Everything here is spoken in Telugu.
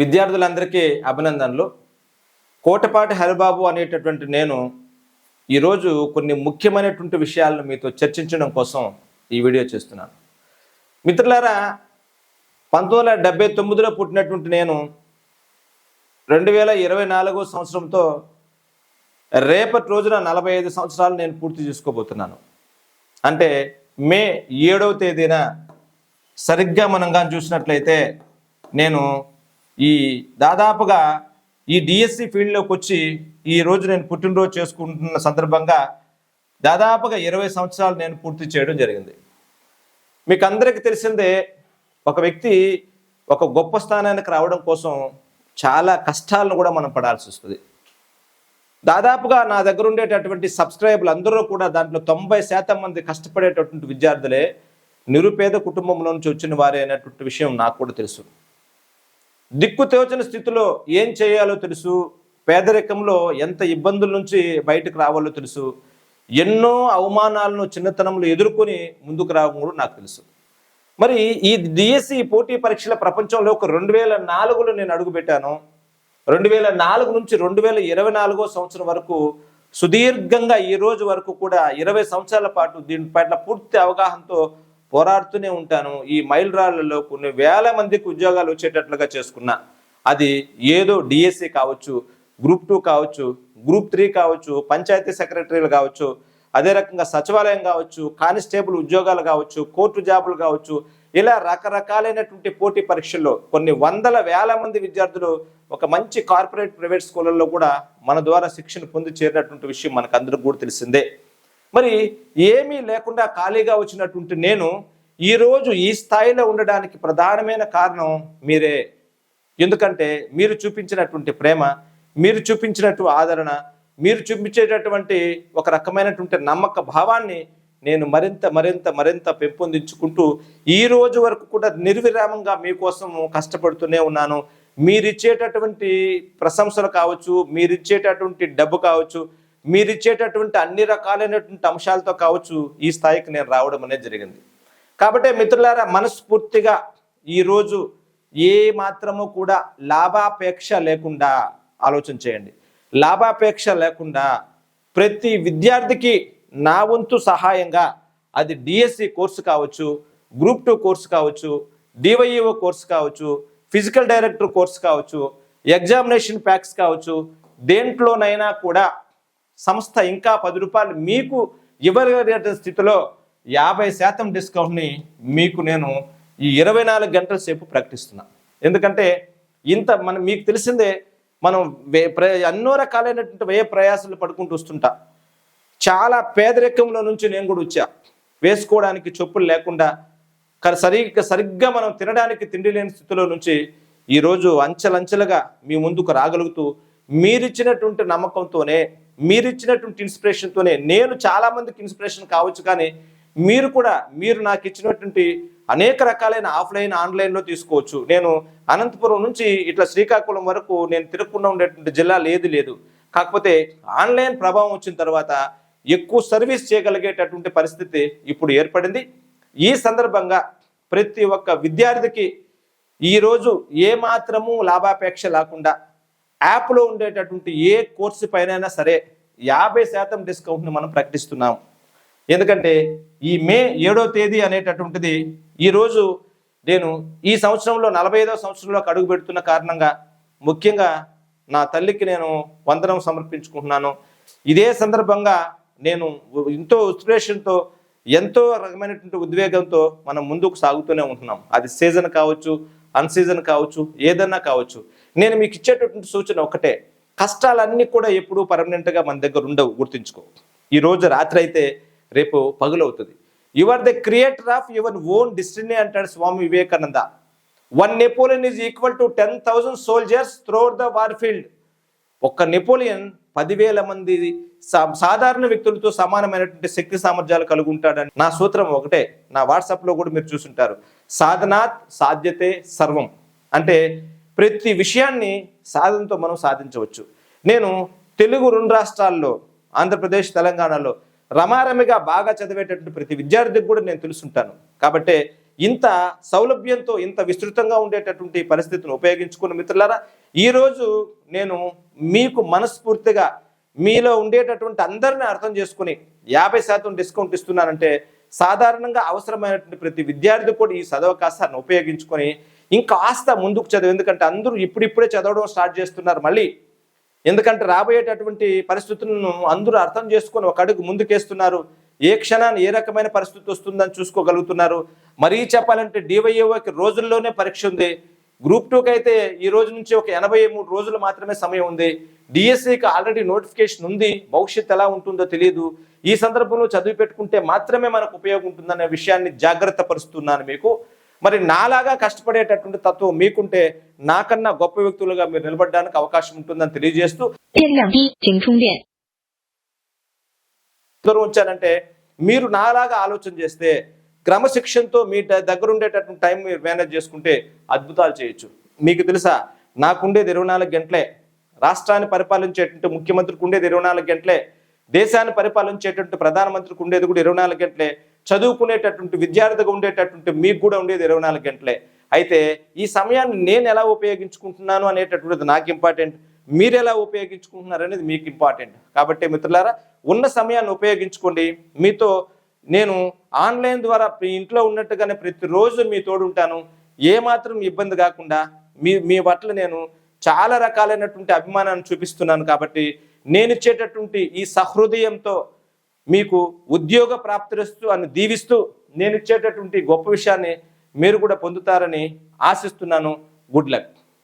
విద్యార్థులందరికీ అభినందనలు. కోటపాటి హరిబాబు అనేటటువంటి నేను ఈరోజు కొన్ని ముఖ్యమైనటువంటి విషయాలను మీతో చర్చించడం కోసం ఈ వీడియో చేస్తున్నాను. మిత్రులారా, 1979లో పుట్టినటువంటి నేను 2024 సంవత్సరంతో రేపటి రోజున 45 సంవత్సరాలు నేను పూర్తి చేసుకోబోతున్నాను. అంటే మే 7వ తేదీన సరిగ్గా మనం కానీ చూసినట్లయితే నేను దాదాపుగా ఈ డిఎస్సి ఫీల్డ్లోకి వచ్చి ఈరోజు నేను పుట్టినరోజు చేసుకుంటున్న సందర్భంగా దాదాపుగా 20 సంవత్సరాలు నేను పూర్తి చేయడం జరిగింది. మీకు అందరికీ తెలిసిందే, ఒక వ్యక్తి ఒక గొప్ప స్థానానికి రావడం కోసం చాలా కష్టాలను కూడా మనం పడాల్సి వస్తుంది. దాదాపుగా నా దగ్గర ఉండేటటువంటి సబ్స్క్రైబర్లు అందరూ కూడా దాంట్లో 90% మంది కష్టపడేటటువంటి విద్యార్థులే, నిరుపేద కుటుంబంలో నుంచి వచ్చిన వారే అనేటువంటి విషయం నాకు కూడా తెలుసు. దిక్కు తోచని స్థితిలో ఏం చేయాలో తెలుసు, పేదరికంలో ఎంత ఇబ్బందుల నుంచి బయటకు రావాలో తెలుసు, ఎన్నో అవమానాలను చిన్నతనంలో ఎదుర్కొని ముందుకు రావడం కూడా నాకు తెలుసు. మరి ఈ డిఎస్సి పోటీ పరీక్షల ప్రపంచంలో ఒక 2004లో నేను అడుగుపెట్టాను. 2004 నుంచి 2024 సంవత్సరం వరకు సుదీర్ఘంగా ఈ రోజు వరకు కూడా 20 సంవత్సరాల పాటు దీని పట్ల పూర్తి అవగాహనతో పోరాడుతూనే ఉంటాను. ఈ మైలురాళ్లలో కొన్ని వేల మందికి ఉద్యోగాలు వచ్చేటట్లుగా చేసుకున్నా. అది ఏదో డిఎస్సి కావచ్చు, గ్రూప్ 2 కావచ్చు, గ్రూప్ 3 కావచ్చు, పంచాయతీ సెక్రటరీలు కావచ్చు, అదే రకంగా సచివాలయం కావచ్చు, కానిస్టేబుల్ ఉద్యోగాలు కావచ్చు, కోర్టు జాబులు కావచ్చు, ఇలా రకరకాలైనటువంటి పోటీ పరీక్షల్లో కొన్ని వందల వేల మంది విద్యార్థులు ఒక మంచి కార్పొరేట్ ప్రైవేట్ స్కూళ్ళల్లో కూడా మన ద్వారా శిక్షణ పొంది చేరినటువంటి విషయం మనకు అందరికీ కూడా తెలిసిందే. మరి ఏమీ లేకుండా ఖాళీగా వచ్చినటువంటి నేను ఈరోజు ఈ స్థాయిలో ఉండడానికి ప్రధానమైన కారణం మీరే. ఎందుకంటే మీరు చూపించినటువంటి ప్రేమ, మీరు చూపించినటువంటి ఆదరణ, మీరు చూపించేటటువంటి ఒక రకమైనటువంటి నమ్మక భావాన్ని నేను మరింత మరింత మరింత పెంపొందించుకుంటూ ఈ రోజు వరకు కూడా నిర్విరామంగా మీకోసం కష్టపడుతూనే ఉన్నాను. మీరిచ్చేటటువంటి ప్రశంసలు కావచ్చు, మీరిచ్చేటటువంటి డబ్బు కావచ్చు, మీరిచ్చేటటువంటి అన్ని రకాలైనటువంటి అంశాలతో కావచ్చు ఈ స్థాయికి నేను రావడం అనేది జరిగింది. కాబట్టి మిత్రులారా, మనస్ఫూర్తిగా ఈరోజు ఏ మాత్రము కూడా లాభాపేక్ష లేకుండా ఆలోచన చేయండి. లాభాపేక్ష లేకుండా ప్రతి విద్యార్థికి నా వంతు సహాయంగా, అది డిఎస్సి కోర్సు కావచ్చు, గ్రూప్ 2 కోర్సు కావచ్చు, డివైఈఓ కోర్సు కావచ్చు, ఫిజికల్ డైరెక్టర్ కోర్సు కావచ్చు, ఎగ్జామినేషన్ ప్యాక్స్ కావచ్చు, దేంట్లోనైనా కూడా సంస్థ ఇంకా 10 రూపాయలు మీకు ఇవ్వగలిగే స్థితిలో 50% డిస్కౌంట్ని మీకు నేను ఈ 24 గంటల సేపు ప్రకటిస్తున్నా. ఎందుకంటే మీకు తెలిసిందే, మనం ఎన్నో రకాలైనటువంటి వ్యయ ప్రయాసాలు పడుకుంటూ వస్తుంటా. చాలా పేదరికంలో నుంచి నేను కూడా వచ్చా. వేసుకోవడానికి చెప్పులు లేకుండా, సరిగ్గా మనం తినడానికి తిండి లేని స్థితిలో నుంచి ఈరోజు అంచెలంచెలుగా మీ ముందుకు రాగలుగుతూ, మీరిచ్చినటువంటి నమ్మకంతోనే, మీరిచ్చినటువంటి ఇన్స్పిరేషన్తోనే నేను చాలా మందికి ఇన్స్పిరేషన్ కావచ్చు. కానీ మీరు నాకు ఇచ్చినటువంటి అనేక రకాలైన ఆఫ్లైన్, ఆన్లైన్లో తీసుకోవచ్చు. నేను అనంతపురం నుంచి ఇట్లా శ్రీకాకుళం వరకు నేను తిరగకుండా ఉండేటువంటి జిల్లా లేదు. కాకపోతే ఆన్లైన్ ప్రభావం వచ్చిన తర్వాత ఎక్కువ సర్వీస్ చేయగలిగేటటువంటి పరిస్థితి ఇప్పుడు ఏర్పడింది. ఈ సందర్భంగా ప్రతి ఒక్క విద్యార్థికి ఈరోజు ఏమాత్రము లాభాపేక్ష లేకుండా యాప్లో ఉండేటటువంటి ఏ కోర్సు పైన సరే 50% డిస్కౌంట్ని మనం ప్రకటిస్తున్నాం. ఎందుకంటే ఈ మే 7వ తేదీ అనేటటువంటిది ఈరోజు నేను ఈ సంవత్సరంలో 45వ సంవత్సరంలోకి అడుగు పెడుతున్న కారణంగా ముఖ్యంగా నా తల్లికి నేను వందనం సమర్పించుకుంటున్నాను. ఇదే సందర్భంగా నేను ఎంతో ఇన్స్పిరేషన్తో, ఎంతో రకమైనటువంటి ఉద్వేగంతో మనం ముందుకు సాగుతూనే ఉంటున్నాం. అది సీజన్ కావచ్చు, అన్సీజన్ కావచ్చు, ఏదన్నా కావచ్చు. నేను మీకు ఇచ్చేటటువంటి సూచన ఒకటే, కష్టాలన్నీ కూడా ఎప్పుడూ పర్మనెంట్గా మన దగ్గర ఉండవు, గుర్తుంచుకో. ఈరోజు రాత్రి అయితే రేపు పగులవుతుంది. You are the creator of your own destiny అంటాడు Swami Vivekananda. 1 Napoleon is equal to 10,000 soldiers throughout the war field. ఒక్క నెపోలియన్ 10,000 మంది సాధారణ వ్యక్తులతో సమానమైనటువంటి శక్తి సామర్థ్యాలు కలిగి ఉంటాడని నా సూత్రం ఒకటే. నా వాట్సాప్లో కూడా మీరు చూసుంటారు. సాధనాత్ సాధ్యతే సర్వం. అంటే ప్రతి విషయాన్ని సాధనతో మనం సాధించవచ్చు. నేను తెలుగు 2 రాష్ట్రాల్లో, ఆంధ్రప్రదేశ్, తెలంగాణలో రమారమిగా బాగా చదివేటటువంటి ప్రతి విద్యార్థికి కూడా నేను తెలుసుంటాను. కాబట్టి ఇంత సౌలభ్యంతో ఇంత విస్తృతంగా ఉండేటటువంటి పరిస్థితిని ఉపయోగించుకున్న మిత్రులారా, ఈరోజు నేను మీకు మనస్ఫూర్తిగా మీలో ఉండేటటువంటి అందరిని అర్థం చేసుకుని 50% డిస్కౌంట్ ఇస్తున్నానంటే సాధారణంగా అవసరమైనటువంటి ప్రతి విద్యార్థి కూడా ఈ సదవకాశాన్ని ఉపయోగించుకొని ఇంకాస్త ముందుకు చదువు. ఎందుకంటే అందరూ ఇప్పుడిప్పుడే చదవడం స్టార్ట్ చేస్తున్నారు మళ్ళీ. ఎందుకంటే రాబోయేటటువంటి పరిస్థితులను అందరూ అర్థం చేసుకొని ఒక అడుగు ముందుకేస్తున్నారు. ఏ క్షణాన్ని ఏ రకమైన పరిస్థితి వస్తుందని చూసుకోగలుగుతున్నారు. మరీ చెప్పాలంటే డివైఏఓకి రోజుల్లోనే పరీక్ష ఉంది. గ్రూప్ 2కి అయితే ఈ రోజు నుంచి ఒక 83 రోజులు మాత్రమే సమయం ఉంది. డిఎస్సికి ఆల్రెడీ నోటిఫికేషన్ ఉంది. భవిష్యత్తు ఎలా ఉంటుందో తెలియదు. ఈ సందర్భంలో చదివి పెట్టుకుంటే మాత్రమే మనకు ఉపయోగం ఉంటుందనే విషయాన్ని జాగ్రత్త పరుస్తున్నాను మీకు. మరి నాలాగా కష్టపడేటటువంటి తత్వం మీకుంటే నాకన్నా గొప్ప వ్యక్తులుగా మీరు నిలబడడానికి అవకాశం ఉంటుందని తెలియజేస్తూ ఉంచానంటే మీరు నాలాగా ఆలోచన చేస్తే క్రమశిక్షణతో మీ దగ్గర ఉండేటటువంటి టైం మీరు మేనేజ్ చేసుకుంటే అద్భుతాలు చేయొచ్చు. మీకు తెలుసా, నాకుండేది 24 గంటలే. రాష్ట్రాన్ని పరిపాలించేటువంటి ముఖ్యమంత్రికి ఉండేది 24 గంటలే. దేశాన్ని పరిపాలించేటటువంటి ప్రధానమంత్రికి ఉండేది కూడా 24 గంటలే. చదువుకునేటటువంటి విద్యార్థిగా ఉండేటటువంటి మీకు కూడా ఉండేది 24 గంటలే. అయితే ఈ సమయాన్ని నేను ఎలా ఉపయోగించుకుంటున్నాను అనేటటువంటిది నాకు ఇంపార్టెంట్. మీరు ఎలా ఉపయోగించుకుంటున్నారు అనేది మీకు ఇంపార్టెంట్. కాబట్టి మిత్రులారా, ఉన్న సమయాన్ని ఉపయోగించుకోండి. మీతో నేను ఆన్లైన్ ద్వారా మీ ఇంట్లో ఉన్నట్టుగానే ప్రతిరోజు మీ తోడుంటాను. ఏమాత్రం ఇబ్బంది కాకుండా మీ పట్ల నేను చాలా రకాలైనటువంటి అభిమానాన్ని చూపిస్తున్నాను. కాబట్టి నేను ఇచ్చేటటువంటి ఈ సహృదయంతో మీకు ఉద్యోగ ప్రాప్తిస్తూ అని దీవిస్తూ నేను ఇచ్చేటటువంటి గొప్ప విషయాన్ని మీరు కూడా పొందుతారని ఆశిస్తున్నాను. Good luck.